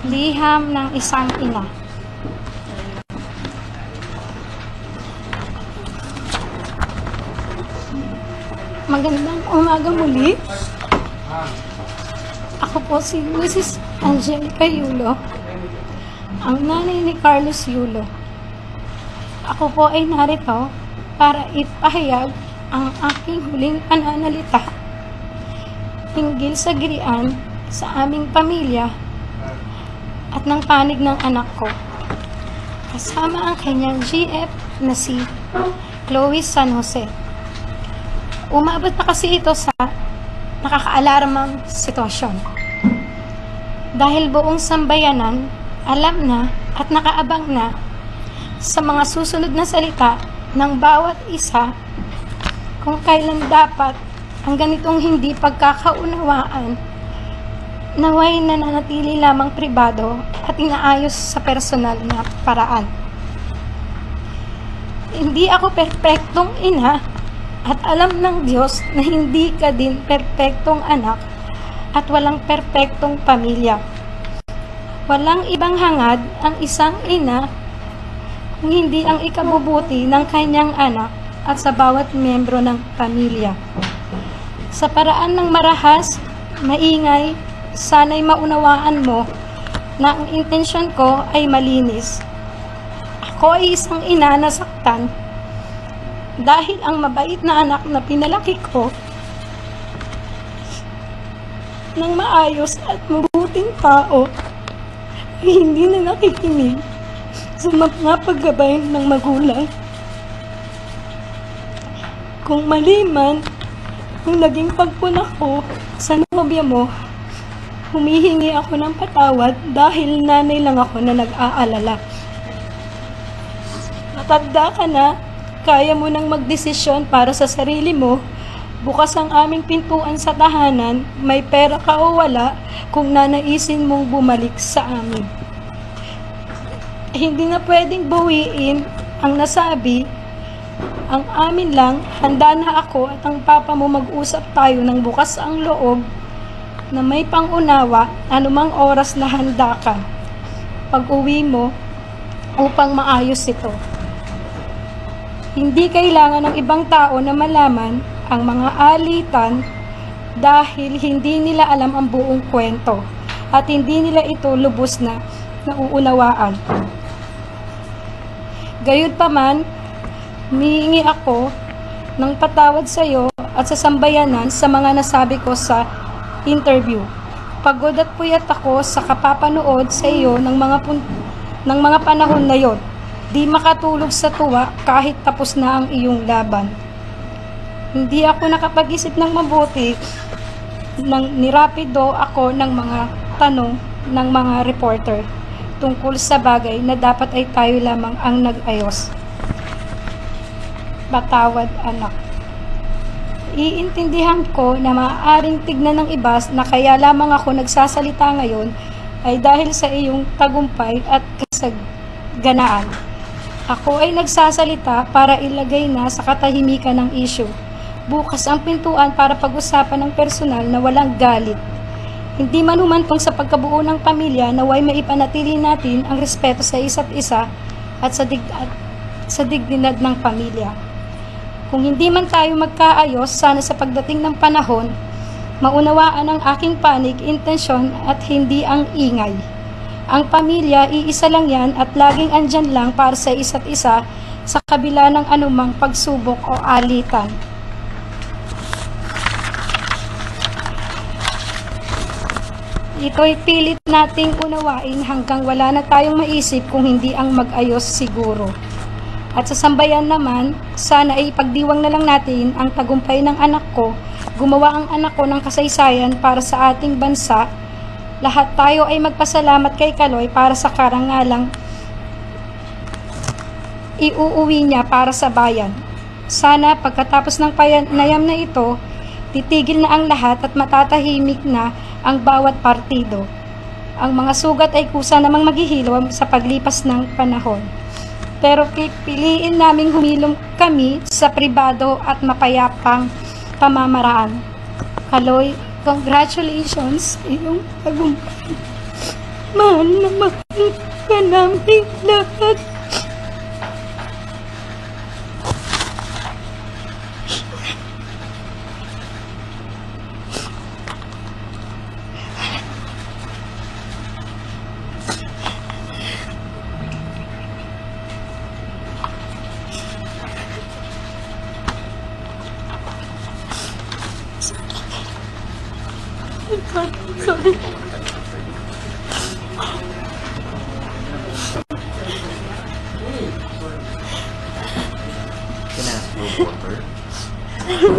Liham ng isang ina. Magandang umaga muli. Ako po si Mrs. Angelica Yulo, ang nanay ni Carlos Yulo. Ako po ay narito para ipahayag ang aking huling pananalita hinggil sa girian sa aming pamilya at ng panig ng anak ko, kasama ang kanyang GF na si Chloe San Jose. Umabot na kasi ito sa nakakaalarmang sitwasyon. Dahil buong sambayanan, alam na at nakaabang na sa mga susunod na salita ng bawat isa kung kailan dapat ang ganitong hindi pagkakaunawaan naway nananatili lamang pribado at inaayos sa personal na paraan. Hindi ako perpektong ina at alam ng Diyos na hindi ka din perpektong anak at walang perpektong pamilya. Walang ibang hangad ang isang ina kung hindi ang ikabubuti ng kanyang anak at sa bawat miyembro ng pamilya. Sa paraan ng marahas, maingay, sana'y maunawaan mo na ang intensyon ko ay malinis. Ako ay isang ina na saktan dahil ang mabait na anak na pinalaki ko ng maayos at mabuting tao ay hindi na nakikinig sa mga paggabay ng magulang. Kung mali man kung naging pagpuna ko sa nobya mo, humihingi ako ng patawad dahil nanay lang ako na nag-aalala. Matanda ka na, kaya mo nang magdesisyon para sa sarili mo. Bukas ang aming pintuan sa tahanan, may pera ka o wala, kung nanaisin mong bumalik sa amin. Hindi na pwedeng bawiin ang nasabi. Ang amin lang, handa na ako at ang papa mo mag-usap tayo ng bukas ang loob na may pangunawa anumang oras na handa ka pag-uwi mo upang maayos ito. Hindi kailangan ng ibang tao na malaman ang mga alitan dahil hindi nila alam ang buong kwento at hindi nila ito lubos na nauunawaan. Gayunpaman, humihingi ako ng patawad sa iyo at sa sambayanan sa mga nasabi ko sa interview. Pagod at puyat ako sa kapapanood sa iyo ng mga panahon na yon. Di makatulog sa tuwa kahit tapos na ang iyong laban. Hindi ako nakapag-isip ng mabuti nang nirapido ako ng mga tanong ng mga reporter tungkol sa bagay na dapat ay tayo lamang ang nag-ayos. Patawad, anak. Iintindihan ko na maaaring tignan ng iba na kaya lamang ako nagsasalita ngayon ay dahil sa iyong tagumpay at kasaganaan. Ako ay nagsasalita para ilagay na sa katahimikan ng issue. Bukas ang pintuan para pag-usapan ng personal na walang galit. Hindi man humantong sa pagkabuo ng pamilya naway maipanatili natin ang respeto sa isa't isa at sa dignidad ng pamilya. Kung hindi man tayo magkaayos, sana sa pagdating ng panahon, maunawaan ang aking panig, intensyon at hindi ang ingay. Ang pamilya, iisa lang yan at laging andyan lang para sa isa't isa sa kabila ng anumang pagsubok o alitan. Ito'y pilit nating unawain hanggang wala na tayong maisip kung hindi ang mag-ayos siguro. At sa sambayan naman, sana ay ipagdiwang na lang natin ang tagumpay ng anak ko, gumawa ang anak ko ng kasaysayan para sa ating bansa. Lahat tayo ay magpasalamat kay Kaloy para sa karangalang iuuwi niya para sa bayan. Sana pagkatapos ng panayam na ito, titigil na ang lahat at matatahimik na ang bawat partido. Ang mga sugat ay kusa namang maghihilom sa paglipas ng panahon. Pero pipiliin naming humilom kami sa pribado at mapayapang pamamaraan. Kaloy, congratulations iyong tagumpay. Mahal na mahal ka namin lahat. Sorry. Can I ask you water?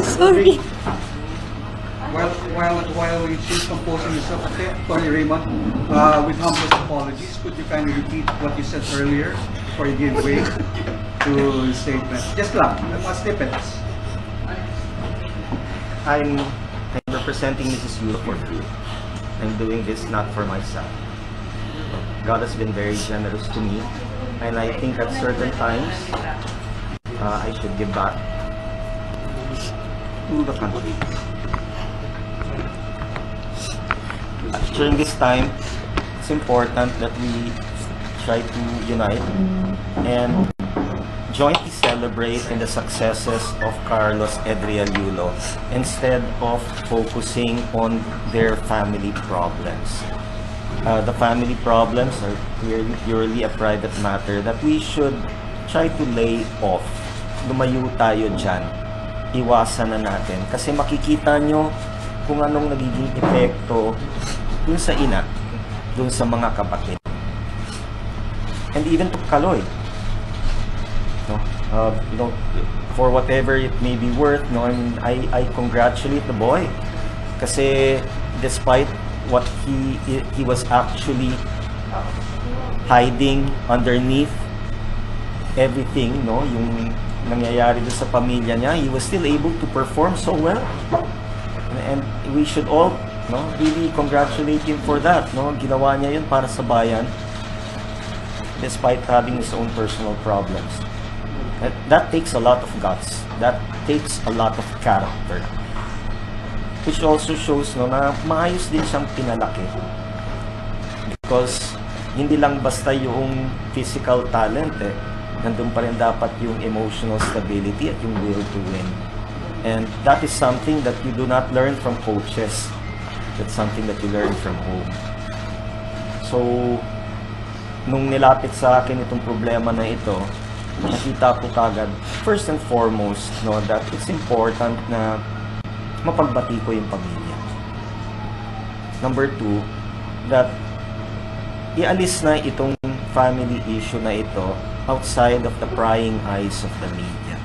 Sorry. While she's composing herself, Tony Raymond, with humble apologies, could you kindly repeat what you said earlier before you give way to the statement? Just lang, mga snippets. I'm representing Mrs. Yulo for free. I'm doing this not for myself. God has been very generous to me, and I think at certain times I should give back to the country. During this time, it's important that we try to unite and jointly celebrate in the successes of Carlos Edriel Yulo instead of focusing on their family problems. The family problems are clearly purely a private matter that we should try to lay off. Lumayo tayo dyan. Iwasan na natin. Kasi makikita nyo kung anong nagiging epekto dun sa ina, dun sa mga kapatid. And even to Kaloy. No, for whatever it may be worth, no, I congratulate the boy. Kasi despite what he was actually hiding underneath everything, no, yung nangyayari doon sa pamilya niya, he was still able to perform so well. And we should all, no, really congratulate him for that, no. Ginawa niya yun para sa bayan despite having his own personal problems. That takes a lot of guts. That takes a lot of character. Which also shows, no, na maayos din siyang pinalaki. Because hindi lang basta yung physical talent, nandun pa rin dapat yung emotional stability at yung will to win. And that is something that you do not learn from coaches. That's something that you learn from home. So, nung nilapit sa akin itong problema na ito, nakita ko kagad, first and foremost, no, that it's important na mapagbati ko yung pamilya. Number two, that ialis na itong family issue na ito outside of the prying eyes of the media.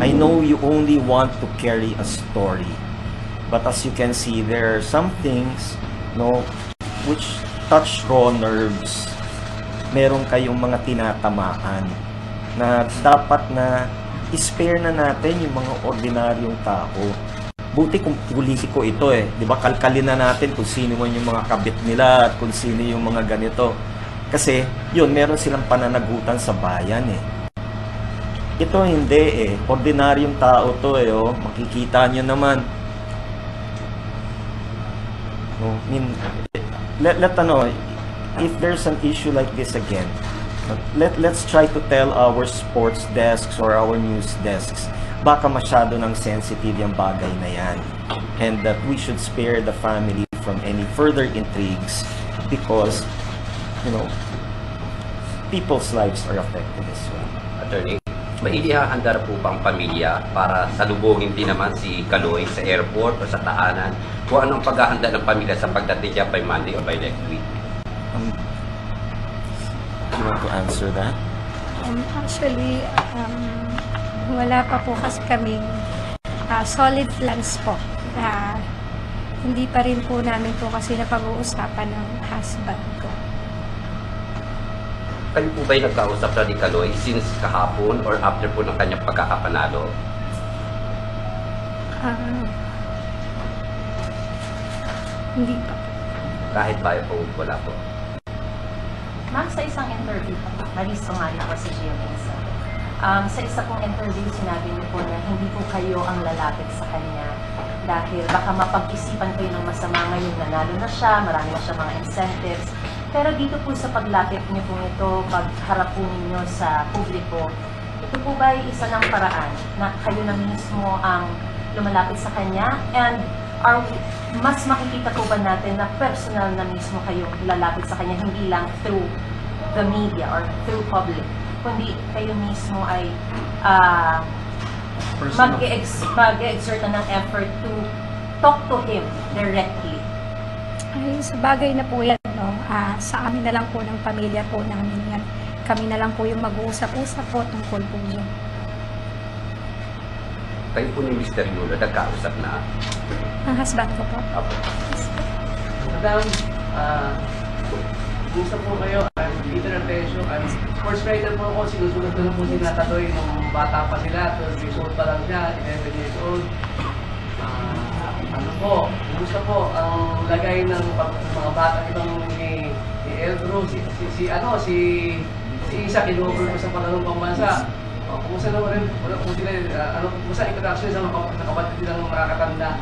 I know you only want to carry a story, but as you can see, there are some things, no, which touch raw nerves. Meron kayong mga tinatamaan na dapat na i-spare na natin yung mga ordinaryong tao. Buti kung politiko ito di ba? Kalkalin na natin kung sino man yung mga kabit nila at kung sino yung mga ganito. Kasi yun, meron silang pananagutan sa bayan Ito hindi ordinaryong tao to makikita nyo naman. No, I mean, if there's an issue like this again, let's try to tell our sports desks or our news desks, baka masyado ng sensitive yung bagay na yan. And that we should spare the family from any further intrigues because, you know, people's lives are affected as well. Attorney, maihahanda po bang pamilya para salubungin din naman si Kaloy sa airport o sa tahanan? Kung anong paghahanda ng pamilya sa pagdating niya by Monday or by next week? You want to answer that? Actually, wala pa po kasi kaming solid plans po. Hindi pa rin po namin po kasi napag-uusapan ng husband ko. Kayo po ba'y nagkausap na ni Kaloy since kahapon or after po ng kanyang pagkakapanalo? Hindi pa. Kahit bayo po, wala po. Ma'am, sa isang interview po, nalisto nga rin po si Gio Mesa. Sa isa pong interview, sinabi niyo po na hindi po kayo ang lalapit sa kanya dahil baka mapag-isipan kayo ng masama ngayon, nanalo na siya, marami na siya mga incentives. Pero dito po sa paglapit niyo po ito, pagharap po ninyo sa publiko, ito po ba ay isa ng paraan na kayo na mismo ang lumalapit sa kanya? And mas makikita po ba natin na personal na mismo kayong lalapit sa kanya, hindi lang through the media or through public, kundi kayo mismo ay mag-exert ng effort to talk to him directly? Ay, sa bagay na po yan, no? Sa amin na lang po ng pamilya po namin yan. Kami na lang po yung mag-uusap-usap po tungkol po dyan. Kayo po ni Mr. Yulo, nagkausap na. Ang husband ko po. Apo. Madam, gusto po kayo, I'm Peter Artesio, I'm sports writer po ako, sinusulat ko na po si Natatoy nung bata pa sila, 12 years old pa lang siya, 11 years old. Ano po, gusto po, ang lagay ng mga bata ibang ni Eldro, si Isa, kinuha ko sa pangalong pambansa. Kumusta naman rin, wala po sila, kumusta interaction sa mga kapatid nilang makakatanda?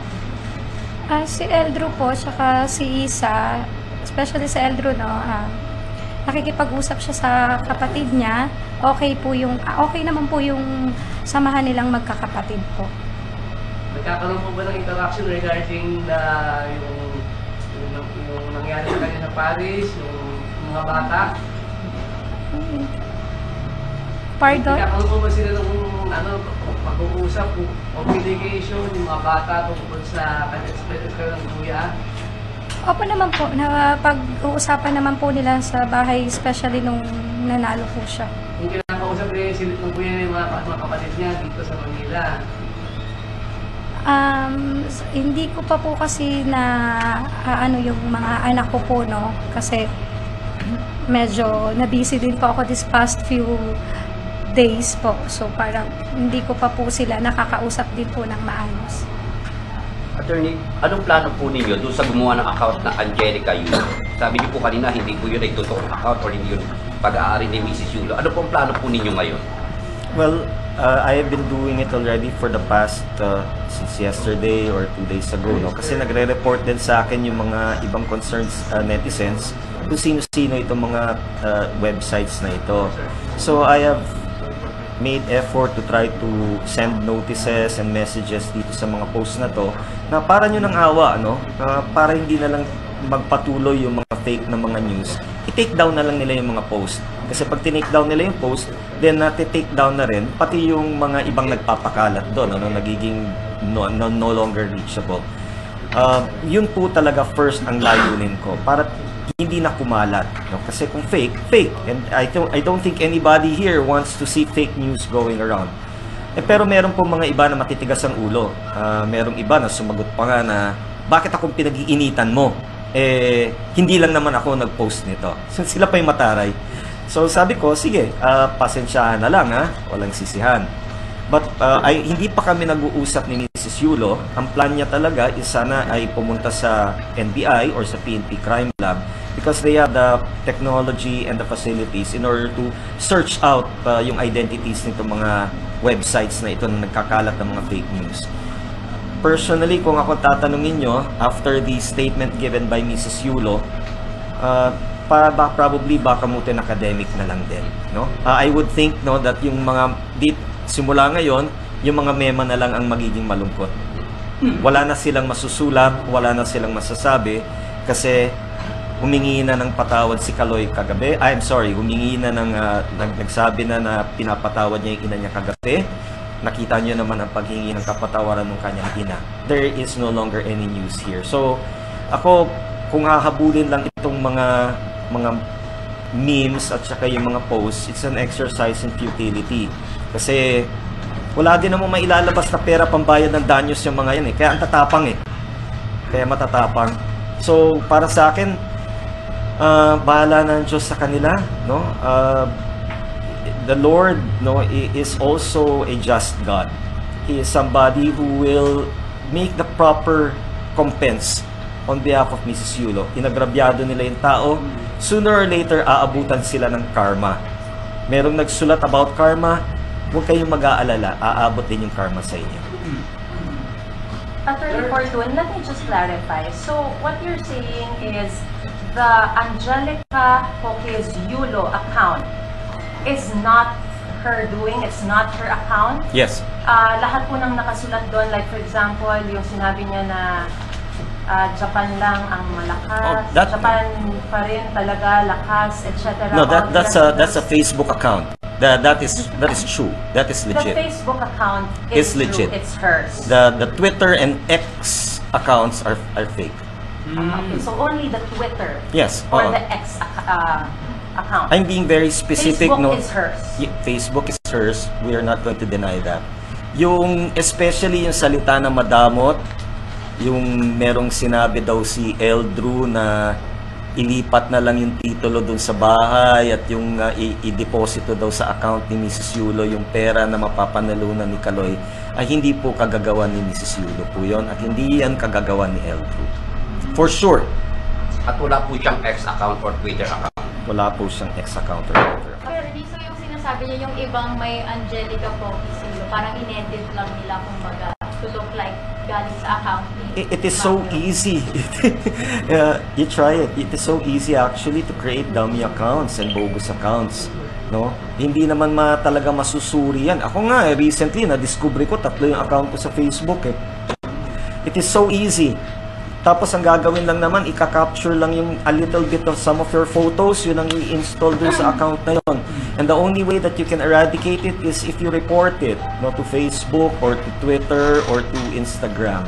Si Eldro po, tsaka si Isa, especially si Eldro, no, nakikipag-usap siya sa kapatid niya. Okay naman po yung samahan nilang magkakapatid po. Nagkakaroon po ba ng interaction regarding yung nangyari sa kanya sa Paris, yung mga bata? Pardon? Nagkakaroon po ba sila ng pag-uusap, communication, yung mga bata tungkol sa kanya ng kuya? Opo naman po, pag-uusapan naman po nila sa bahay, especially nung nanalo po siya. Yung kinakausap rin silit ng kuya yung mga kapatid niya dito sa Manila. Hindi ko pa po kasi yung mga anak ko po, no? Kasi medyo na-busy din po ako this past few days po. So parang hindi ko pa po sila nakakausap din po ng maayos. Attorney, anong plano po ninyo doon sa gumawa ng account na Angelica Yulo? Sabi niyo po kanina, hindi po yun ay totoong account or hindi yun pag-aari ni Mrs. Yulo. Ano po ang plano po ninyo ngayon? Well, I have been doing it already for the past since yesterday or 2 days ago, no? Kasi nagre-report din sa akin yung mga ibang concerns netizens kung sino-sino itong mga websites na ito. So I have made effort to try to send notices and messages dito sa mga posts na to na para nyo ng awa, no? Para hindi na lang magpatuloy yung mga fake na mga news, i-take down na lang nila yung mga post. Kasi pag tinake down nila yung post, then nati-take down na rin pati yung mga ibang nagpapakalat doon, nagiging no longer reachable. Yun po talaga first ang layunin ko, para hindi na kumalat, no? Kasi kung fake, and I don't think anybody here wants to see fake news going around. Pero meron po mga iba na matitigas ang ulo. Merong iba na sumagot pa nga na, bakit akong pinag-iinitan mo? Hindi lang naman ako nag-post nito. So, sila pa yung mataray. So sabi ko, sige, pasensyahan na lang, walang sisihan. But hindi pa kami nag-uusap ni Mrs. Yulo. Ang plan niya talaga is sana ay pumunta sa NBI or sa PNP Crime Lab because they have the technology and the facilities in order to search out yung identities nito mga websites na ito na nagkakalat ng mga fake news. Personally, kung ako tatanungin nyo, after the statement given by Mrs. Yulo, probably baka mutin academic na lang din, no? I would think, no, that yung mga simula ngayon, yung mga mema na lang ang magiging malungkot. Wala na silang masusulat, wala na silang masasabi kasi humingi na ng patawad si Kaloy kagabi. Humingi na ng nagsabi na pinapatawad niya yung ina niya kagabi. Nakita niyo naman ang paghingi ng kapatawaran ng kanyang ina. There is no longer any news here. So, ako, kung hahabulin lang itong mga memes at saka yung mga posts, it's an exercise in futility. Kasi wala din namang mailalabas na pera pambayad ng danyos yung mga yan eh. Kaya ang tatapang eh. Kaya matatapang. So, para sa akin, bahala na ang Diyos sa kanila, no? The Lord, no, is also a just God. He is somebody who will make the proper compense on behalf of Mrs. Yulo. Inagrabyado nila yung tao. Sooner or later, aabutan sila ng karma. Merong nagsulat about karma, huwag kayong mag-aalala, aabot din yung karma sa inyo. Attorney Fortun, let me just clarify. So, what you're saying is the Angelica Poques Yulo account is not her doing, it's not her account. Yes. Lahat po ng nakasulat doon, like for example, yung sinabi niya na Japan lang ang malakas, Japan pa rin talaga lakas, etc. No, that's a Facebook account. That is true. That is legit. The Facebook account It's is legit. true, it's hers. The Twitter and X accounts are fake. Okay, so only the Twitter Yes. or the X account. I'm being very specific. Facebook No, is hers. Facebook is hers. We are not going to deny that. Yung especially yung salita na madamot, yung merong sinabi daw si Eldrew na ilipat na lang yung titulo dun sa bahay at yung i-deposito daw sa account ni Mrs. Yulo yung pera na mapapanalunan ni Kaloy, ay hindi po kagagawa ni Mrs. Yulo po yun at hindi yan kagagawa ni Eldrew. For sure. At wala po siyang X account or Twitter account. Wala po siyang X account or Twitter account. Pero di so yung sinasabi niya yung ibang may Angelica Poques Yulo, parang in-edit lang nila kumbaga to look like galing sa account ni It is so Mario. easy. You try it. It is so easy actually to create dummy accounts and bogus accounts. No? Hindi naman talaga masusuri yan. Ako nga, recently, na-discover ko, 3 yung account ko sa Facebook. It is so easy. Tapos ang gagawin lang naman, ika-capture lang yung a little bit of some of your photos, yun ang i-install dun sa account na yun. And the only way that you can eradicate it is if you report it, no, to Facebook or to Twitter or to Instagram.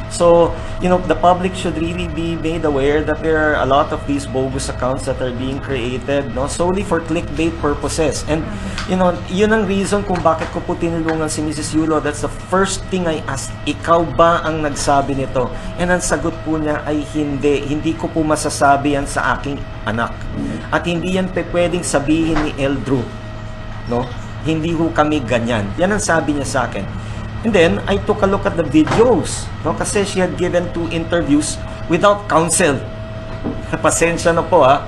So, you know, the public should really be made aware that there are a lot of these bogus accounts that are being created, no, solely for clickbait purposes. And, you know, yun ang reason kung bakit ko po tinulungan si Mrs. Yulo. That's the first thing I asked. Ikaw ba ang nagsabi nito? And ang sagot po niya ay hindi. Hindi ko po masasabi yan sa aking anak. At hindi yan pwedeng sabihin ni Eldrew. No? Hindi ho kami ganyan. Yan ang sabi niya sa akin. And then, I took a look at the videos. No? Kasi she had given 2 interviews without counsel. Pasensya na po ha.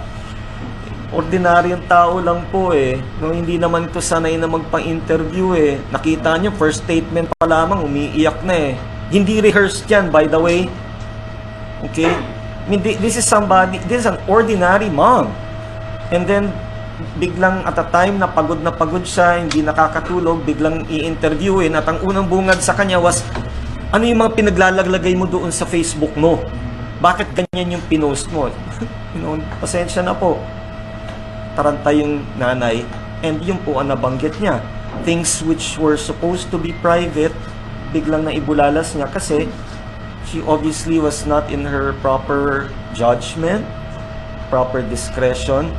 Ordinaryong tao lang po eh. No, hindi naman ito sanay na magpa-interview eh. Nakita nyo, first statement pa lamang, umiiyak na eh. Hindi rehearsed yan, by the way. Okay? I mean, this is an ordinary mom. And then, biglang at a time na pagod siya, hindi nakakatulog, biglang i-interviewin at ang unang bungad sa kanya was, ano yung mga pinaglalaglagay mo doon sa Facebook mo? Bakit ganyan yung pinost mo? You know, pasensya na po. Taranta yung nanay and yun po ang nabanggit niya. Things which were supposed to be private, biglang naibulalas niya kasi she obviously was not in her proper judgment, proper discretion.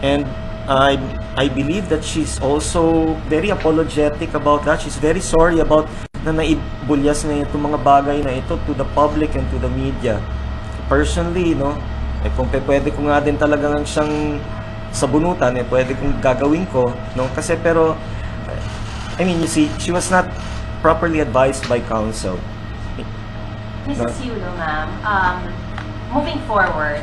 And I believe that she's also very apologetic about that. She's very sorry about na naibulyas na itong mga bagay na ito to the public and to the media. Personally, no, kung pwede ko nga din talagang siyang sabunutan, pwede kong gagawin ko, no, kasi pero, I mean, you see, she was not properly advised by counsel. Mrs. Yulo, ma'am, moving forward,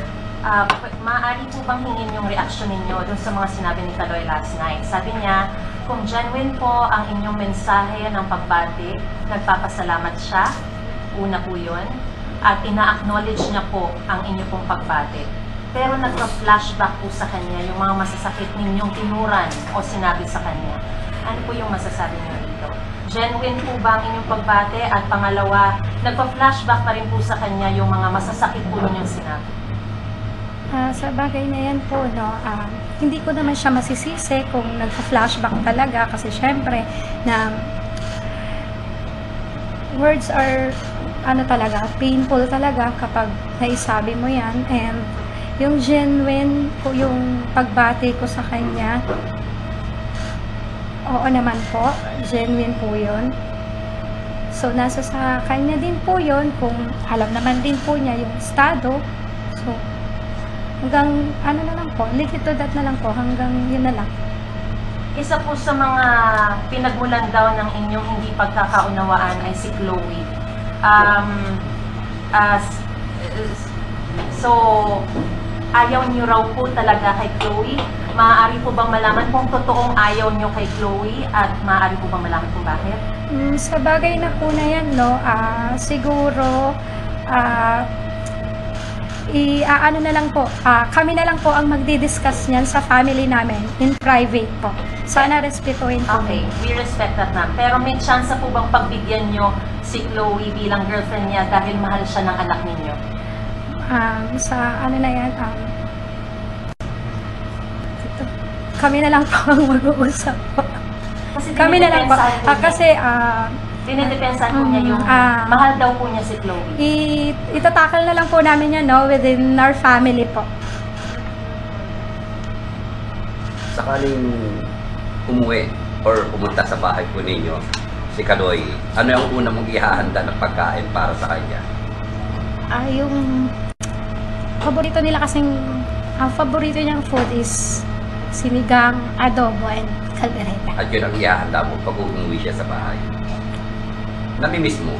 maaari po bang hingin yung reaksyon ninyo dun sa mga sinabi ni Kaloy last night? Sabi niya, kung genuine po ang inyong mensahe ng pagbati, nagpapasalamat siya, una po yun, at ina-acknowledge niya po ang inyong pong pagbati. Pero nagpa-flashback po sa kanya yung mga masasakit ninyong tinuran o sinabi sa kanya. Ano po yung masasabi niyo dito? Genuine po ba ang inyong pagbati? At pangalawa, nagpa-flashback pa rin po sa kanya yung mga masasakit po ninyong sinabi? Sa bagay na yan po, no, hindi ko naman siya masisisi kung nagpa-flashback talaga kasi syempre na words are talaga, painful talaga kapag naisabi mo yan. And yung genuine po yung pagbati ko sa kanya, oo naman po, genuine po yun. So nasa sa kanya din po yun, kung alam naman din po niya yung estado. So hanggang na lang po, legit to that na lang po, hanggang yun na lang. Isa po sa mga pinagmulan daw ng inyong hindi pagkakaunawaan ay si Chloe. So, ayaw niyo raw po talaga kay Chloe. Maaari po bang malaman kung totoong ayaw niyo kay Chloe at maaari po bang malaman kung bakit? Sa bagay na po na yan, no, siguro, ano na lang po, kami na lang po ang magdi-discuss niyan sa family namin in private po. Sana respetuhin po. Okay, we respect that, ma'am. Pero may chance po bang pagbigyan nyo si Chloe bilang girlfriend niya dahil mahal siya ng anak ninyo? Sa ano na yan, ito, kami na lang po ang mag-uusap po. Kasi Kami na lang po. Dinidepensahan po niya yung mahal daw po niya si Chloe. Itatakal na lang po namin yan, no, within our family po. Sakaling umuwi or pumunta sa bahay po ninyo, si Kaloy, ano yung una mong ihahanda ng pagkain para sa kanya? Yung paborito nila kasing, ang paborito niyang food is sinigang, adobo, and caldereta. At yun ang ihahanda mo pag umuwi siya sa bahay. Namimiss mo?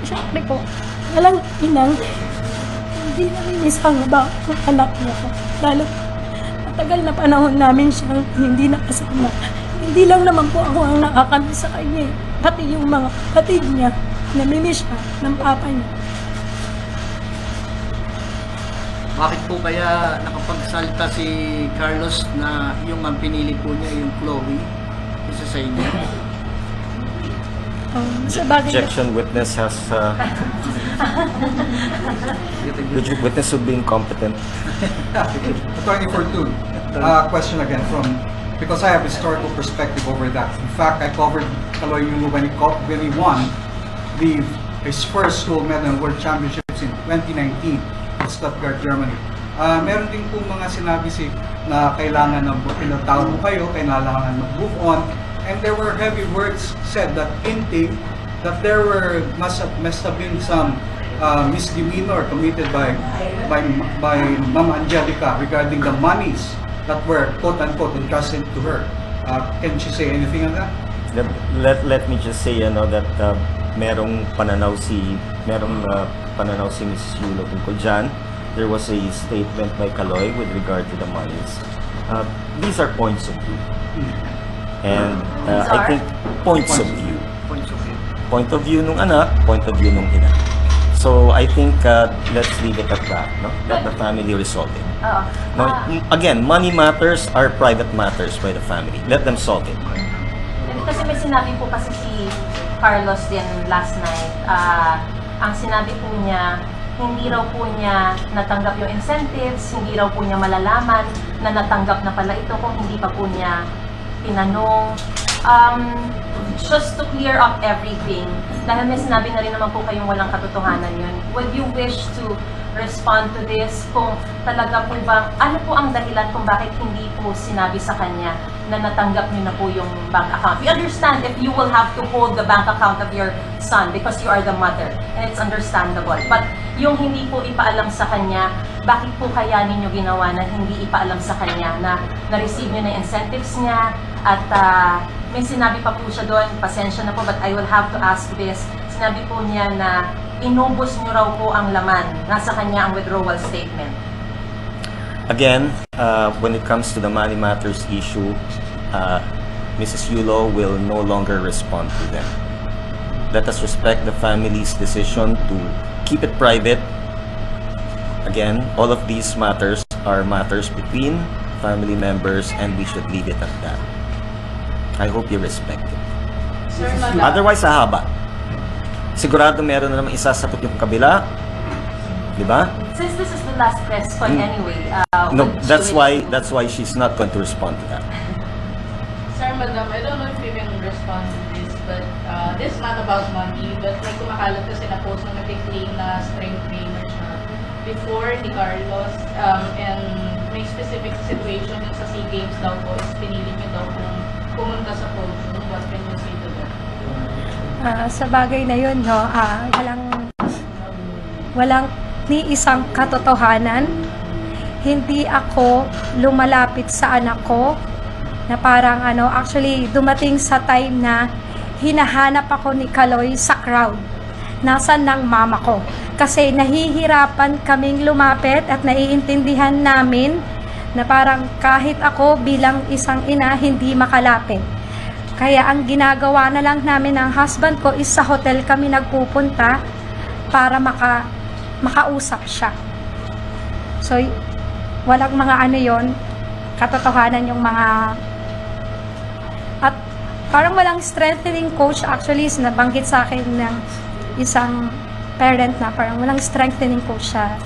Siyempre po, walang inang hindi namimiss ang anak niya po. Lalo, matagal na panahon namin siyang hindi nakasama. Hindi lang naman po ako ang nakakamiss sa kanya. Pati yung mga kapatid niya, namimiss siya ng papa niya. Bakit po kaya nakapagsalita si Carlos na yung ang pinili po niya yung Chloe isa sa inyo? Sa bagay na, Objection, witness has witness of being competent. Attorney Fortune, question again because I have historical perspective over that. In fact, I covered Kaloy Yulo when he won his first gold medal in World Championships in 2019 in Stuttgart, Germany. Meron din po mga sinabi na kailangan na pinatawad mo kayo, kailangan mag-move on. And there were heavy words said that hinting that there must have been some misdemeanor committed by Mama Angelica regarding the monies that were quote unquote entrusted to her. Can she say anything on that? Let me just say that merong pananaw si Mrs. Yulo tungkol dyan. There was a statement by Kaloy with regard to the monies. These are points of view. And I think points of view. Point of view nung anak, point of view nung ina. So I think let's leave it at that, no? Let the family resolve it. Now, again, money matters are private matters by the family. Let them solve it. Kasi may sinabi po kasi si Carlos din last night. Ang sinabi po niya, hindi raw po niya natanggap yung incentives, hindi raw po niya malalaman na natanggap na pala ito kung hindi pa po niya tinanong. Just to clear up everything, dahil may sinabi na rin naman po kayong walang katotohanan yun, would you wish to respond to this? Kung talaga po ba, ano po ang dahilan kung bakit hindi po sinabi sa kanya na natanggap niyo na po yung bank account? We understand if you will have to hold the bank account of your son because you are the mother, and it's understandable. But yung hindi po ipaalam sa kanya, bakit po kaya ninyo ginawa na hindi ipaalam sa kanya na na-receive niyo na incentives niya at may sinabi pa po siya doon, pasensya na po but I will have to ask this, sinabi po niya na inubos niyo raw po ang laman, nasa kanya ang withdrawal statement. Again, when it comes to the money matters issue, Mrs. Yulo will no longer respond to them. Let us respect the family's decision to keep it private. Again, all of these matters are matters between family members and we should leave it at that. I hope you respect it. Sir, Madam. Otherwise, hahaba. Sigurado meron na naman isasagot yung kabila. Di ba? Since this is the last question anyway, No, that's why she's not going to respond to that. Sir, Madam, I don't know if you can respond to this, but this is not about money, but may kumakalat kasi na post na nag-claim na strength trainer siya before ni Carlos, and may specific situation sa SEA Games daw po, is pinili niyo daw kung pumunta sa podium. What can you say to that? Sa bagay na yun, no, walang ni isang katotohanan. Hindi ako lumalapit sa anak ko na parang actually dumating sa time na hinahanap ako ni Kaloy sa crowd. Nasaan ng mama ko? Kasi nahihirapan kaming lumapit at naiintindihan namin na parang kahit ako bilang isang ina hindi makalapit. Kaya ang ginagawa na lang namin ng husband ko is sa hotel kami nagpupunta para makausap siya. So, walang mga ano yon, katotohanan yung mga, at parang walang strengthening coach. Actually, nabanggit sa akin ng isang parent na parang walang strengthening coach sa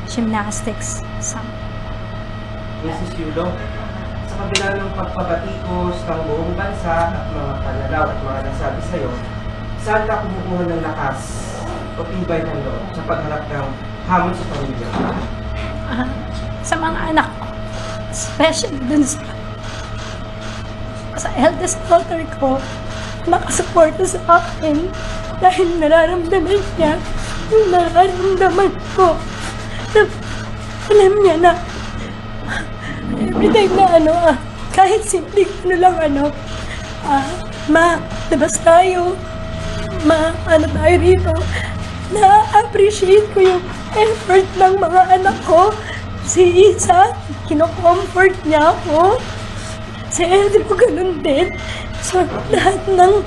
gymnastics. Mrs. Yulo, sa kabila ng pagpabatikos ng buong bansa at mga pananaw at mga nasabi sa'yo, saan ka kumukuha ng lakas o tibay ng loob sa pagharap ng hamon sa pamilya? Sa mga anak ko, especially dun sa eldest daughter ko, nakasuporta sa akin dahil nararamdaman niya yung nararamdaman ko. Alam niya na everytime na kahit simple ma, labas tayo, ma, tayo rito, na-appreciate ko yung effort ng mga anak ko. Si Isa, kino-comfort niya ako. Si Eldri ko ganun din. So, lahat ng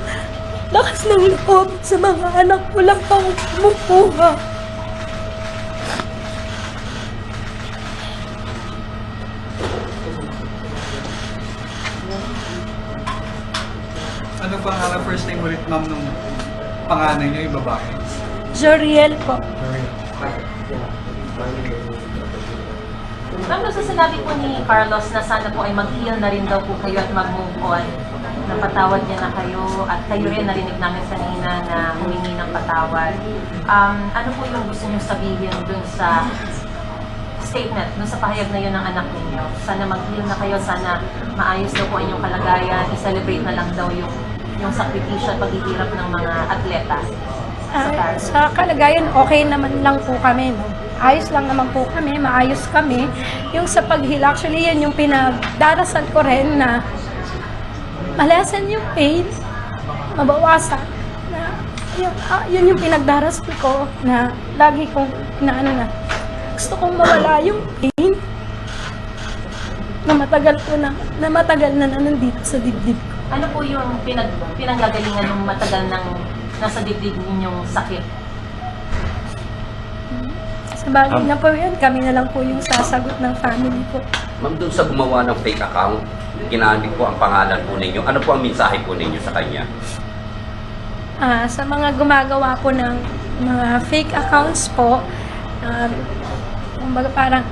lakas ng loob sa mga anak ko lang ang kumukuha. Ano pangalan first name ulit, ma'am, nung panganay niyo, yung babae? Joriel po. Ma'am, sa sinabi po ni Carlos na sana po ay mag-heal na rin daw po kayo at mag-move on. Napatawad niya na kayo at kayo rin narinig namin kanina na humingi ng patawad. Ano po yung gusto niyo sabihin dun sa statement, dun sa pahayag na yun ng anak ninyo? Sana mag-heal na kayo, sana maayos daw po inyong kalagayan, i-celebrate na lang daw yung sakripisyo at paghihirap ng mga atleta. Sa kalagayan, okay naman lang po kami, no? Ayos lang naman po kami, maayos kami. Yung sa paghil, actually yan yung pinagdarasal ko rin na malasan yung pain, mabawasan. Na, yun yung pinagdarasal ko na lagi kong gusto kong mawala yung pain na matagal na nandito sa dibdib ko. Ano po yung pinanggagalingan ng matagal ng nasa dibdib ninyong sakit? Sa bagay na po yun, kami na lang po yung sasagot ng family ko. Ma'am, doon sa gumawa ng fake account, ginamit po ang pangalan po ninyo. Ano po ang mensahe po ninyo sa kanya? Sa mga gumagawa po ng mga fake accounts po, kumbaga parang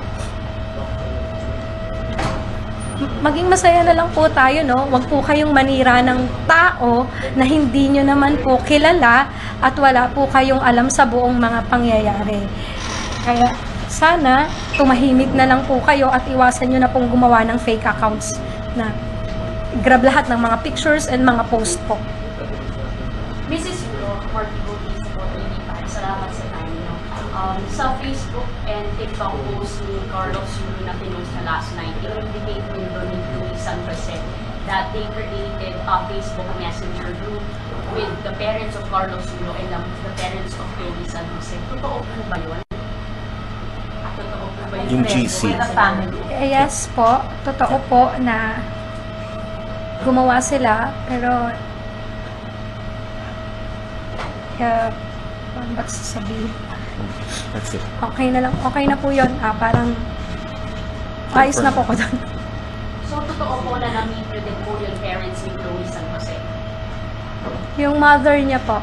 maging masaya na lang po tayo, no? Huwag po kayong manira ng tao na hindi nyo naman po kilala at wala po kayong alam sa buong mga pangyayari. Kaya sana tumahimik na lang po kayo at iwasan nyo na pong gumawa ng fake accounts na grab lahat ng mga pictures and mga post po. Mrs. Yulo, Portigo po, salamat sa time niyo. Sa Facebook and TikTok post ni Carlos Yulo na pinost na last night, i-indicate window ni Louis San Jose that they created a Facebook Messenger group with the parents of Carlos Yulo and the parents of Louis San Jose. Totoo po ba yun? Totoo po ba yun? Yung GC. Yes po, totoo po na gumawa sila, pero paano ba sasabihin? That's it. Okay na po yun. Parang ayos na po ko doon. So, totoo po na na-meet din po yung parents ni Chloe San Jose? Yung mother niya po.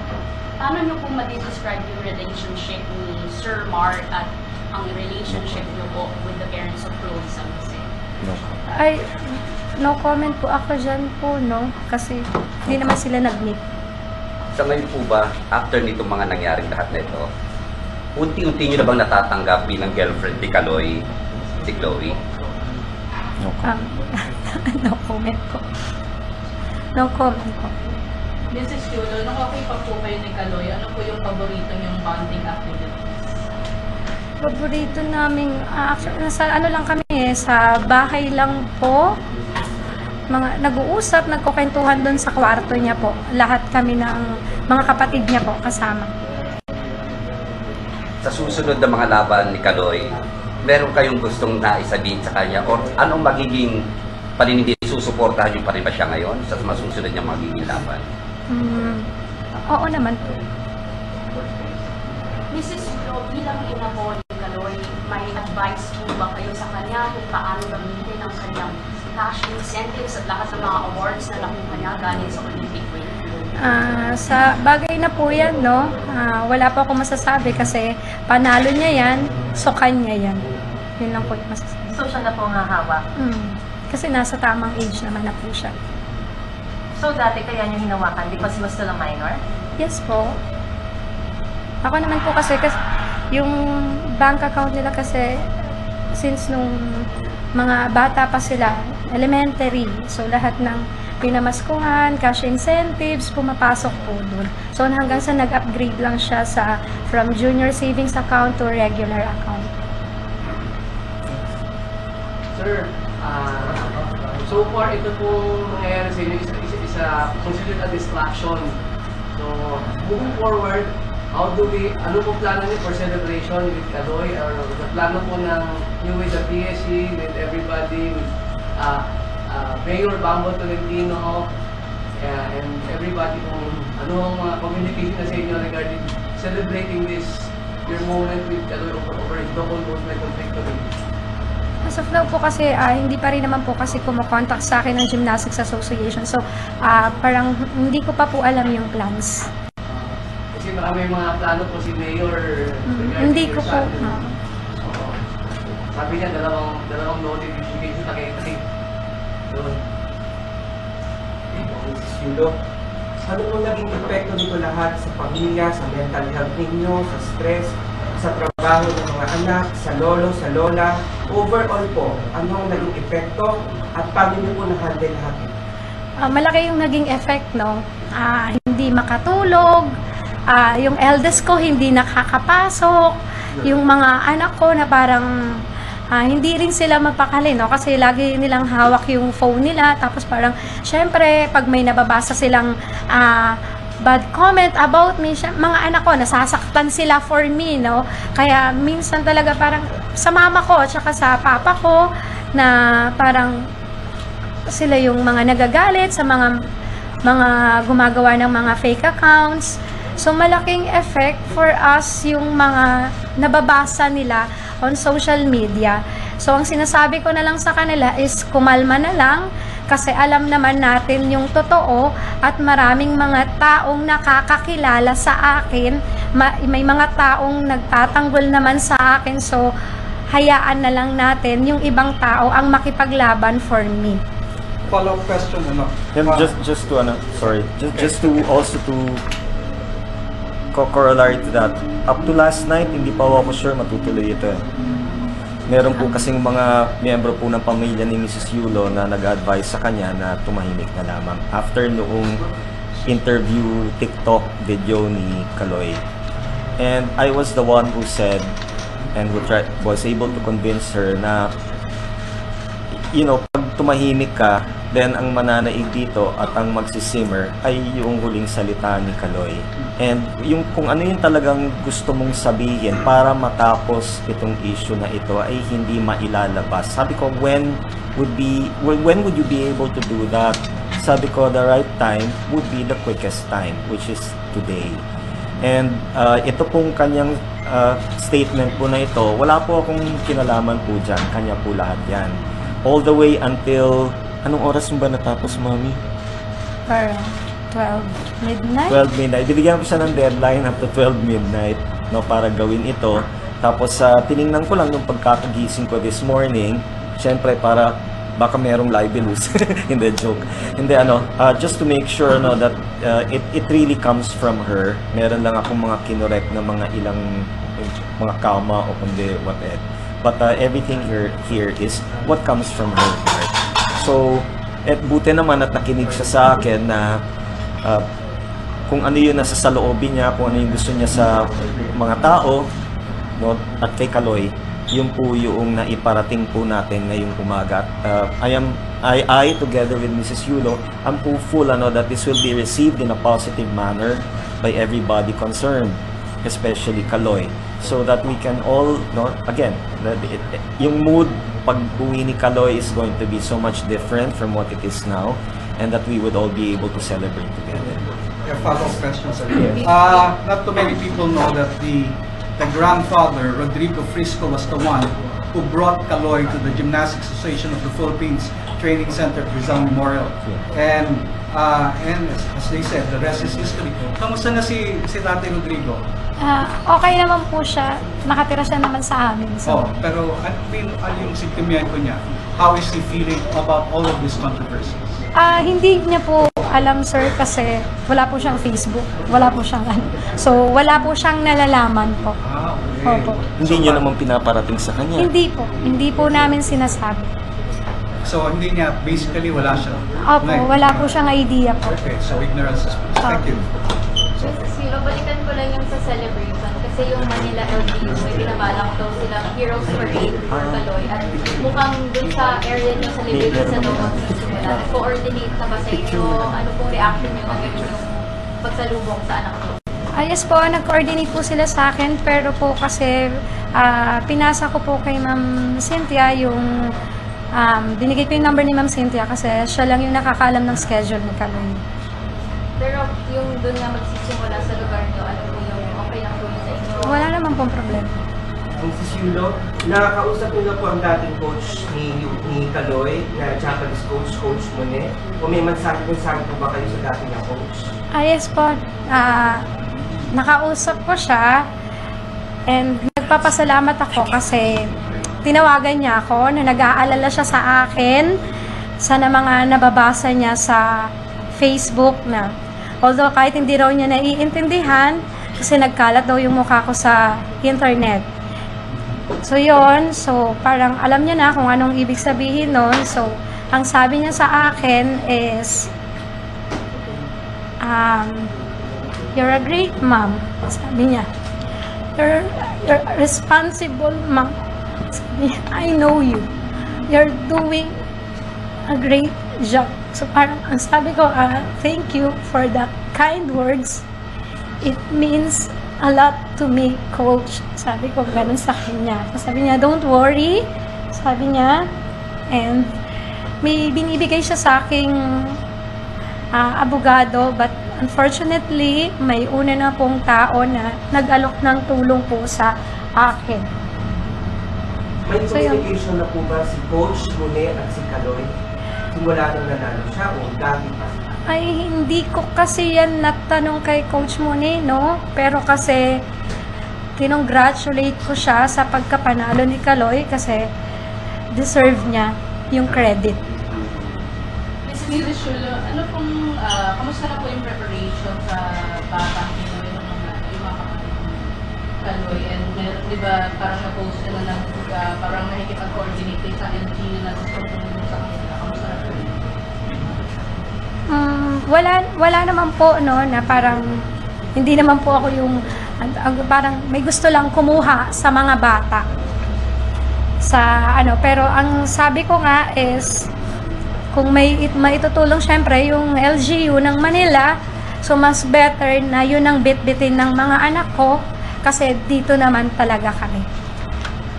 Paano niyo po ma-describe yung relationship ni Sir Mark at ang relationship niyo po with the parents of Chloe San Jose? No. Ay, no comment po ako dyan po, no? Kasi hindi naman sila nag-meet. Sa ngayon po ba, after nitong mga nangyaring lahat na ito, unti-unti nyo na bang natatanggap bilang girlfriend ni Kaloy, si Chloe? No. No comment ko. No comment ko. Mrs. Yulo, nung okay pa po kayo ni Kaloy, ano po yung paborito niyong bonding activities? Paborito naming, actually, nasa ano lang kami sa bahay lang po. Mga nag-uusap, nagkukwentuhan doon sa kwarto niya po. Lahat kami ng mga kapatid niya po kasama. Sa susunod na mga laban ni Kaloy, meron kayong gustong naisabihin sa kanya or anong magiging paninindi, susuportahan niyo pa rin ba siya ngayon sa masusunod niyang magiging laban? Oo naman po. Mrs. Yulo, bilang ina po ni Kaloy, may advice po ba kayo sa kanya kung paano gamitin ang kanyang cash incentives at lahat ng mga awards na nakuha niya galing sa Olympic win? Sa bagay na po yan, no? Wala po ako masasabi kasi panalo niya yan, so kanya yan. Yun lang po yung masasabi. So siya na po ang hahawak. Kasi nasa tamang age naman na po siya. So dati kaya niyo hinawakan because he was still a minor? Yes po. Ako naman po kasi yung bank account nila kasi since nung mga bata pa sila, elementary, so lahat ng pinamaskuhan, cash incentives, pumapasok po doon. So hanggang sa nag-upgrade lang siya from junior savings account to regular account. Sir, so far ito po nangyayari sa inyo is considered a distraction. So, moving forward, ano po plano niyo for celebration with Kaloy or the plano po ng you with the PSC, with everybody, with Mayor Bambo Tolentino, and everybody kung ano ang mga communication na sa inyo regarding celebrating this your moment with Kaloy over his double movement of victory? As of now po kasi, hindi pa rin naman po kasi kumukontak sa akin ng Gymnastics Association. So, parang hindi ko pa po alam yung plans. Kasi marami mga plano po si Mayor. Hindi ko po. Sabi niya, dalawang notification na kay doon. Mrs. Yulo, ano po naging epekto nito lahat sa pamilya, sa mental health ninyo, sa stress, sa trabaho ng mga anak, sa lolo, sa lola? Overall po, ano ang naging epekto at paano niyo po na-handle lahat ito? Malaki yung naging effect, no? Hindi makatulog, yung eldest ko hindi nakakapasok, yung mga anak ko na parang hindi rin sila mapakali, no? Kasi lagi nilang hawak yung phone nila, tapos parang, syempre, pag may nababasa silang bad comment about me, mga anak ko, nasasaktan sila for me, no? Kaya minsan talaga parang sa mama ko, tsaka sa papa ko, na parang sila yung mga nagagalit sa mga gumagawa ng mga fake accounts. So, malaking effect for us yung mga nababasa nila on social media. So, ang sinasabi ko na lang sa kanila is kumalma na lang kasi alam naman natin yung totoo at maraming mga taong nakakakilala sa akin. May mga taong nagtatanggol naman sa akin. So, hayaan na lang natin yung ibang tao ang makipaglaban for me. Follow-up question, ano? Just to also to corollary to that, up to last night, hindi pa ako sure matutuloy ito. Meron po kasing mga miyembro po ng pamilya ni Mrs. Yulo na nag-advise sa kanya na tumahimik na lamang after noong interview TikTok video ni Kaloy. And I was the one who said and was able to convince her na, you know, pag tumahimik ka, then ang mananaig dito at ang magsisimmer ay yung huling salita ni Kaloy. And yung kung ano yung talagang gusto mong sabihin para matapos itong issue na ito ay hindi mailalabas. Sabi ko, when would you be able to do that? Sabi ko, the right time would be the quickest time, which is today. And ito pong kanyang statement po na ito, wala po akong kinalaman po dyan. Kanya po lahat yan. All the way until, anong oras mo ba natapos, Mami? Parang 12 midnight? 12 midnight. Binigyan ko siya ng deadline up to 12 midnight, no, para gawin ito. Tapos tiningnan ko lang nung pagkakagising ko this morning, syempre para baka merong libelous. Hindi, joke. Hindi, just to make sure, no, that it really comes from her. Meron lang akong mga kinorek na mga ilang mga kama o kundi whatever. But everything here is what comes from her heart. So, buti naman at nakinig siya sa akin na kung ano yung nasa saloobin niya, kung ano yung gusto niya sa mga tao, no, at kay Kaloy, yun po yung naiparating po natin ngayong umaga. I together with Mrs. Yulo, I'm hopeful that this will be received in a positive manner by everybody concerned, especially Kaloy, so that we can all, no, again, yung mood pag-uwi ni Kaloy is going to be so much different from what it is now, and that we would all be able to celebrate together. A follow-up question, sir. Yes. Not too many people know that the the grandfather, Rodrigo Frisco, was the one who brought Kaloy to the Gymnastics Association of the Philippines Training Center at Rizal Memorial. And as they said, the rest is history. Kamusta na si Tatay Rodrigo? Okay naman po siya. Nakatira siya naman sa amin. So, Pero ano yung sentimiento niya? How is he feeling about all of these controversies? hindi niya po alam, sir, kasi wala po siyang Facebook. Wala po siyang So, wala po siyang nalalaman po. Okay. Opo. Hindi niyo naman pinaparating sa kanya. Hindi po. Hindi po namin sinasabi. So, hindi niya, basically, wala siya. Opo, wala po siyang idea po. Okay, so ignorance is bliss. Thank you. Silo, balikan ko lang yung sa celebration kasi yung Manila LGU, may binabalak daw silang Heroes Parade for Kaloy at mukhang dun sa area nyo sa Liberty sa Domo simula. Nag-coordinate na ba sa inyo? Ano pong reaction nyo na gano'n yung pagsalubong sa anak ko? Yes po, nag-coordinate po sila sa akin, pero po kasi pinasa ko po kay Ma'am Cynthia yung binigay ko yung number ni Ma'am Cynthia kasi siya lang yung nakakaalam ng schedule ni Kaloy. Pero yung doon nga magsisimula sa lugar nyo, ano po yung okay lang po yun sa inyo? Wala naman pong problema. Mrs. Yulo, nakakausap niyo na po ang dating coach ni Kaloy, na Japanese coach, Coach Mone. O may mensahe po ba kayo sa dating niya coach? Yes po, nakausap ko siya and nagpapasalamat ako kasi tinawagan niya ako na nag-aalala siya sa akin sa mga nababasa niya sa Facebook na although kahit hindi raw niya naiintindihan kasi nagkalat daw yung mukha ko sa internet. So yun, so parang alam niya na kung anong ibig sabihin nun. So ang sabi niya sa akin is you're a great mom, sabi niya. You're a responsible mom. Sabi niya, I know you. You're doing a great job. So parang ang sabi ko, thank you for the kind words. It means a lot to me, coach. Sabi ko ganun sa kanya. Sabi niya, don't worry. Sabi niya, and may binibigay siya sa aking abogado, but unfortunately, may una na pong tao na nag-alok ng tulong po sa akin. May communication na po ba si Coach Mone at si Kaloy? Simula nung nanalo siya o dati pa? Ay, hindi ko kasi yan natanong kay Coach Mone, no? Pero kasi, kinongratulate ko siya sa pagkapanalo ni Kaloy kasi deserve niya yung credit. Mrs. Yulo, ano pong, kamusta na po yung preparation sa batang Pinoy ng mga kapatid ni Kaloy? And meron, di ba, parang na-post naman ng parang nakikipag-coordinate sa LGU na gusto tumulong sa kanila. Kamusta na po yun? Wala naman po, no, na parang hindi naman po ako yung parang may gusto lang kumuha sa mga bata. Pero ang sabi ko nga is kung may itutulong syempre yung LGU ng Manila, so mas better na yun ang bitbitin ng mga anak ko kasi dito naman talaga kami.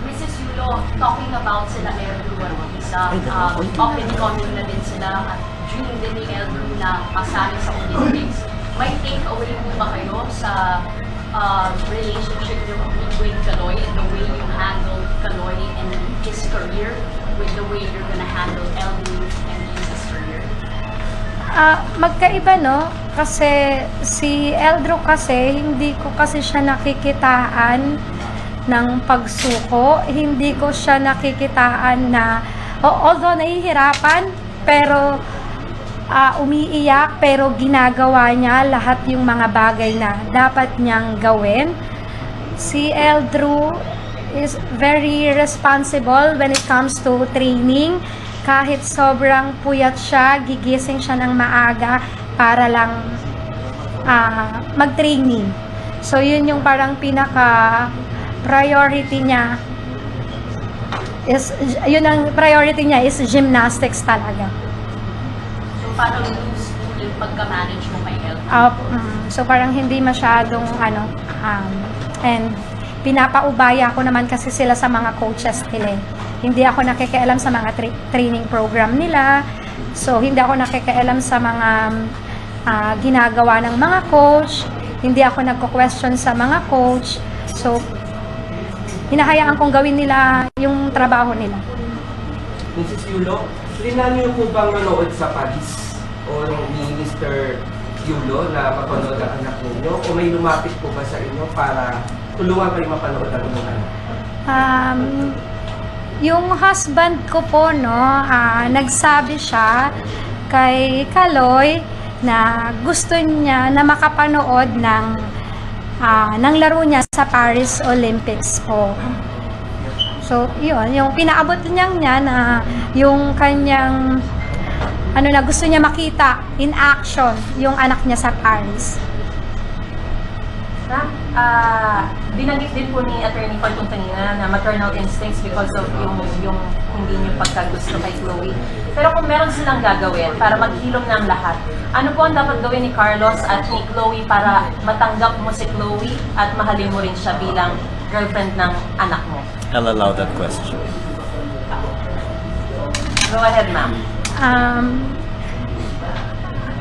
Mrs. Yulo, talking about sila Eldru at isa, open comment na din sila at dream din ni Eldru na pasali sa Olympics. May take away mo ba kayo sa relationship niyo with Kaloy and the way you handled Kaloy and his career with the way you're gonna handle Eldru and his career? Magkaiba, no? Kasi si Eldru kasi, hindi ko kasi siya nakikitaan ng pagsuko. Hindi ko siya nakikitaan na, although nahihirapan, pero umiiyak, pero ginagawa niya lahat yung mga bagay na dapat niyang gawin. Si Eldru is very responsible when it comes to training. Kahit sobrang puyat siya, gigising siya ng maaga para lang mag-training. So, yun yung parang pinaka-priority niya. Yun ang priority niya is gymnastics talaga. So, paano yung pagka-manage mo kay Eldru? So, parang hindi masyadong and pinapaubaya ko naman kasi sila sa mga coaches nila. Hindi ako nakikialam sa mga training program nila. So, hindi ako nakikialam sa mga ginagawa ng mga coach. Hindi ako nagko-question sa mga coach. So, hinahayaan kong gawin nila yung trabaho nila. Mrs. Yulo, rinaan niyo po bang manood sa Paris o ni Mr. Yulo na mapanood ang anak ninyo? O may lumapit po ba sa inyo para tulungan kayo mapanood ang inyong anak? Yung husband ko po, nagsabi siya kay Kaloy na gusto niya na makapanood ng laro niya sa Paris Olympics po. So, yun, yung pinaabot niya na yung kanyang gusto niya makita in action yung anak niya sa Paris. Binanggit din po ni Attorney Fortune kanina na maternal instincts because of yung hindi niyo pagkagusto kay Chloe. Pero kung meron silang gagawin para maghilom ng lahat, ano po ang dapat gawin ni Carlos at ni Chloe para matanggap mo si Chloe at mahalin mo rin siya bilang girlfriend ng anak mo? I'll allow that question. Go ahead, ma'am.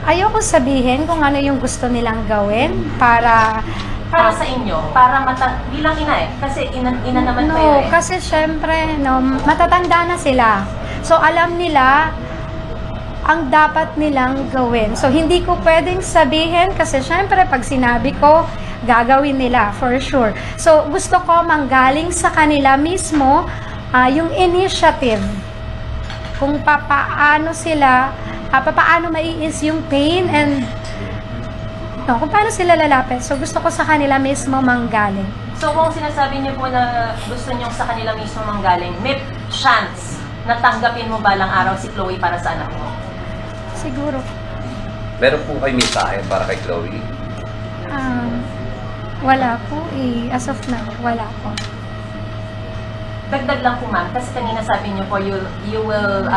Ayoko sabihin kung ano yung gusto nilang gawin para sa inyo, para bilang ina kasi ina naman No, kayo kasi syempre, matatanda na sila. So, alam nila ang dapat nilang gawin. So, hindi ko pwedeng sabihin kasi syempre, pag sinabi ko, gagawin nila, for sure. So, gusto ko manggaling sa kanila mismo yung initiative. Kung paano sila, paano maiis yung pain and kung paano sila lalapit. So, gusto ko sa kanila mismo manggaling. So, kung sinasabi niyo po na gusto niyo sa kanila mismo manggaling, may chance na tanggapin mo balang araw si Chloe para sa anak mo? Siguro. Meron po kayo mensahe para kay Chloe? Wala po as of now, wala po. Dagdag lang po, ma'am, kasi kanina sabi niyo po, you will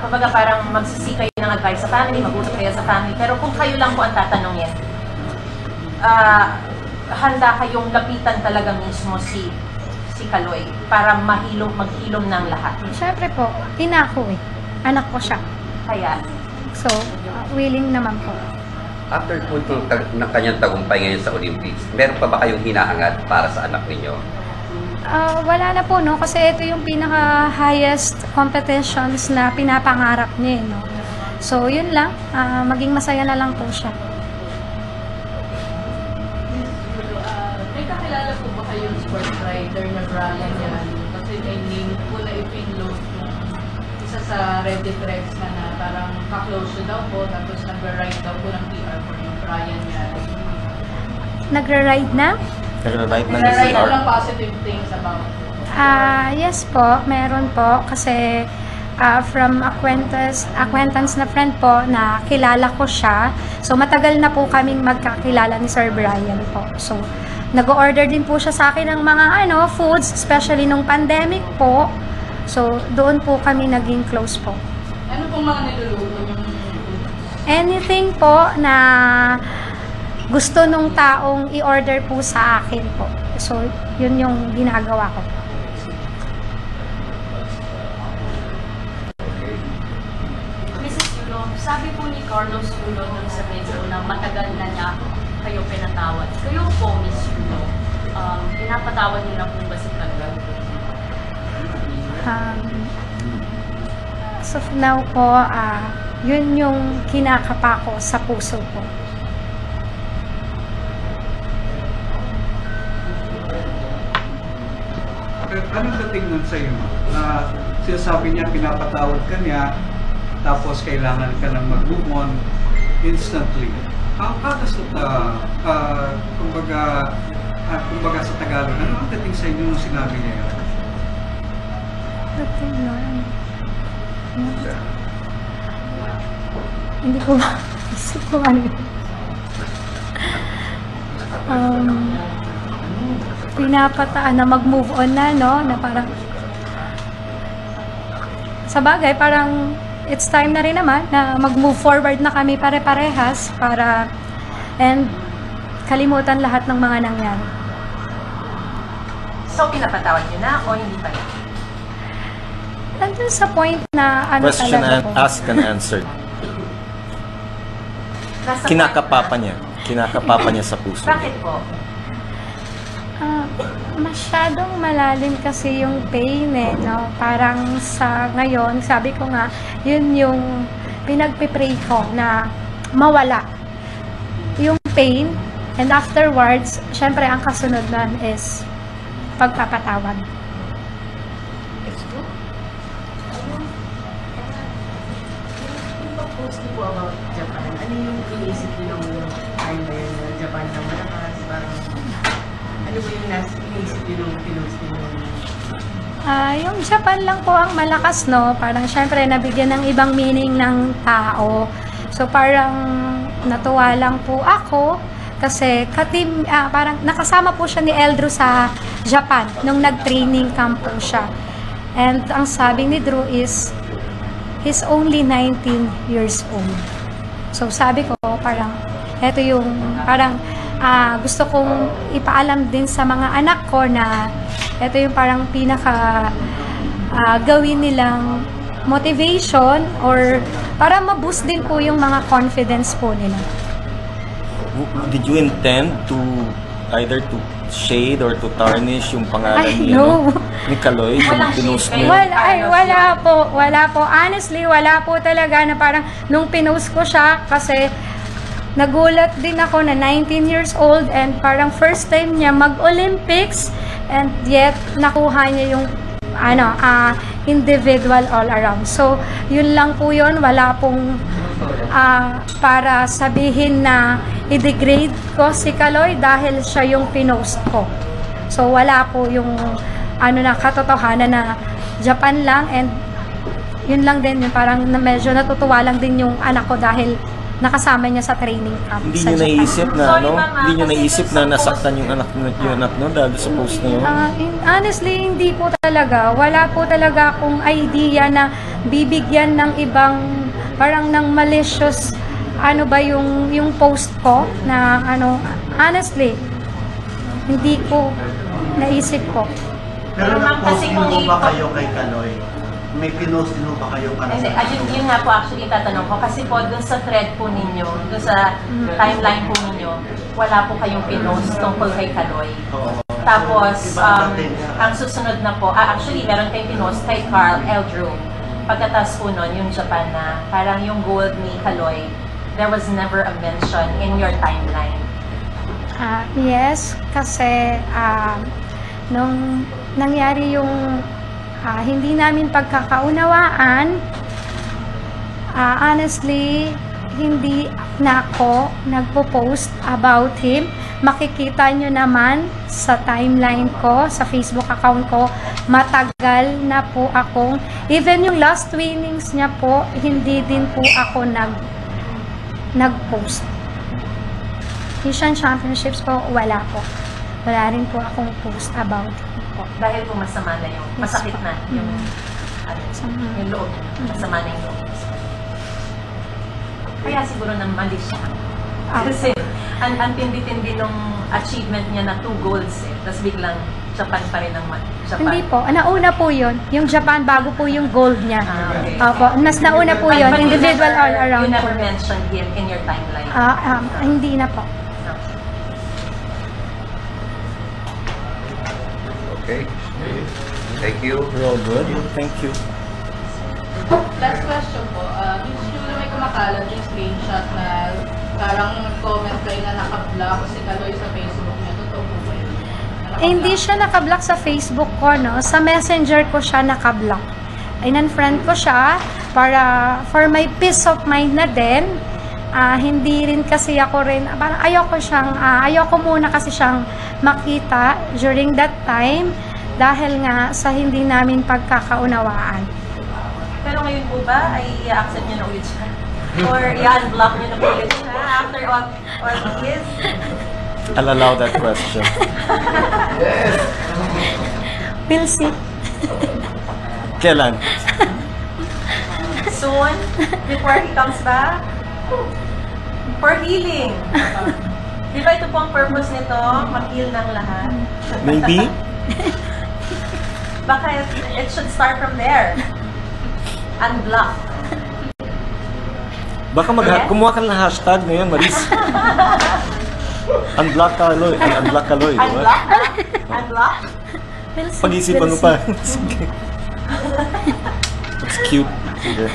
kumbaga parang magsisi kayo ng advice sa family, mag-usap kayo sa family, pero kung kayo lang po ang tatanungin, handa kayong lapitan talaga mismo si Kaloy para maghilom ng lahat. Siyempre po, ina ko anak ko siya. Kaya? So, willing naman po. After po ng kanyang tagumpay ngayon sa Olympics, meron pa ba kayong hinahangad para sa anak ninyo? Wala na po, kasi ito yung pinaka-highest competitions na pinapangarap niya, So, yun lang. Maging masaya na lang po siya. May kakilala po ba kayong sports writer na Brian yan? Kasi may name po na ipinload yung isa sa Reddit threads na parang kaklose siya daw po, tapos nag-write daw po ng PR for yung Brian yan. Nagra-ride na? Nag-write ng Nag-write CR. ng positive things about it. Yes po, meron po. Kasi from acquaintance na friend po na kilala ko siya. So, matagal na po kaming magkakilala ni Sir Brian po. So, nag-order din po siya sa akin ng mga foods, especially nung pandemic po. So, doon po kami naging close po. Ano pong mga niluluto yung Anything po na gusto nung taong i-order po sa akin po. So, yun yung ginagawa ko. Mrs. Yulo, sabi po ni Carlos Yulo nung sa video na matagal na niya kayo pinatawad. Kayo po, Miss Yulo, pinapatawad niyo na po ba si Kaloy? As of now po, yun yung kinakapa ko sa puso ko. Anong dating nun sa iyo? Na sinasabi niya, pinapatawad ka niya, tapos kailangan ka nang mag-move on instantly. How does it, kumbaga sa Tagalog, ano ang dating sa inyo nung sinabi niya yun? Dating nun? Hindi ko isip ko ano yun. Pinapataan na mag-move on na, na parang sa bagay, parang it's time na rin naman na mag-move forward na kami pare-parehas and kalimutan lahat ng mga nangyari. So, pinapatawad niyo na o hindi pa? Nandun sa point na Question talaga po. asked and answered. Kinakapapa niya sa puso. Bakit po? Masyadong malalim kasi yung pain no? Parang sa ngayon, sabi ko nga, yun yung pinagpipray ko na mawala yung pain, and afterwards, syempre ang kasunod nun is pagpapatawad. Post niyo po about Japan. Ano yung iniisip niyo nung time na yun na Japan na malakas? Parang, ano ba yung iniisip niyo nung pinost niyo nung... Yung Japan lang po ang malakas, no? Parang syempre nabigyan ng ibang meaning ng tao. So parang natuwa lang po ako kasi parang nakasama po siya ni Eldrew sa Japan nung nag-training camp po siya. And ang sabi ni Drew is, he's only 19 years old. So sabi ko, parang, eto yung, parang, gusto kong ipaalam din sa mga anak ko na, eto yung parang pinaka, gawin nilang motivation or para ma-boost din po yung mga confidence po nila. Did you intend to either to shade or to tarnish yung pangalan ni Kaloy yung pinost mo? Wala po. Honestly, wala po talaga na parang nung pinost ko siya kasi nagulat din ako na 19 years old and parang first time niya mag-Olympics and yet nakuha niya yung individual all around. So, yun lang po yun. Wala pong para sabihin na i-degrade ko si Kaloy dahil siya yung pinost ko. So, wala po yung katotohanan na Japan lang, and yun lang din, yung parang medyo natutuwa lang din yung anak ko dahil nakasama niya sa training camp. Hindi niyo naisip na hindi niyo naisip na nasaktan yung anak no dahil sa post na yun? Honestly, hindi po talaga. Wala po talaga akong idea na bibigyan ng ibang parang ng malicious yung post ko na honestly hindi ko naisip ko. Pero nag-post din ba kayo kay Kaloy? May pinost din ba kayo para sa yun nga po actually tatanong ko kasi po dun sa thread po ninyo, dun sa timeline po ninyo, wala po kayong pinost tungkol kay Kaloy. Tapos ang susunod na po, actually meron kayong pinost kay Carl Eldrew. Pagkatapos po nun, yung Japan na parang yung gold ni Kaloy, there was never a mention in your timeline. Yes, kasi nung nangyari yung hindi namin pagkakaunawaan, honestly, hindi na ako nagpo-post about him. Makikita nyo naman sa timeline ko, sa Facebook account ko, matagal na po akong, even yung last winnings niya po, hindi din po ako nag-post. Asian Championships po, wala po. Wala rin po akong post about it po. Dahil po masama na yung, masakit na yung, yung loob. Masama na yung loob. Kaya siguro na mali siya. Kasi ang tindi-tindi nung achievement niya na 2 golds tapos biglang Japan pa rin ang Japan. Hindi po. Nauna po yun. Yung Japan bago po yung gold niya. Okay. Mas nauna po yun. Individual all around. You never mentioned him in your timeline? Hindi na po. Okay. Thank you. We're all good. Thank you. Last question po. Miss Julia, may kumakalat yung screenshot na parang nag-comment kayo na naka-block si Kaloy sa Facebook niya. Totoo po ba yun? Hindi siya naka-block sa Facebook ko, no? Sa Messenger ko siya naka-block. In-unfriend ko siya para for my peace of mind na din. Hindi rin kasi ako rin, parang ayoko muna kasi siyang makita during that time dahil nga sa hindi namin pagkakaunawaan. Pero ngayon po ba ay i-accept niyo na ulit siya? Or i-unblock niyo na ulit siya after all years? I'll allow that question. We'll see. Kailan? Soon? Before he comes back? For healing. Di ba ito po ang purpose nito? Mag-heal ng lahat. Maybe? Baka it should start from there. Unblock. Baka kumuha ka ng hashtag ngayon, Maris. Unblock Kaloy. Unblock Kaloy. Diba? Unblock? Unblock? Pag-isipan mo pa. Sige. That's cute. Sige.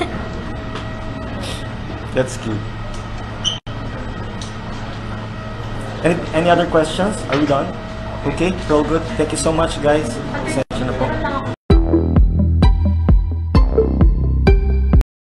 That's cute. Any other questions? Are we done? Okay, we're all good. Thank you so much, guys.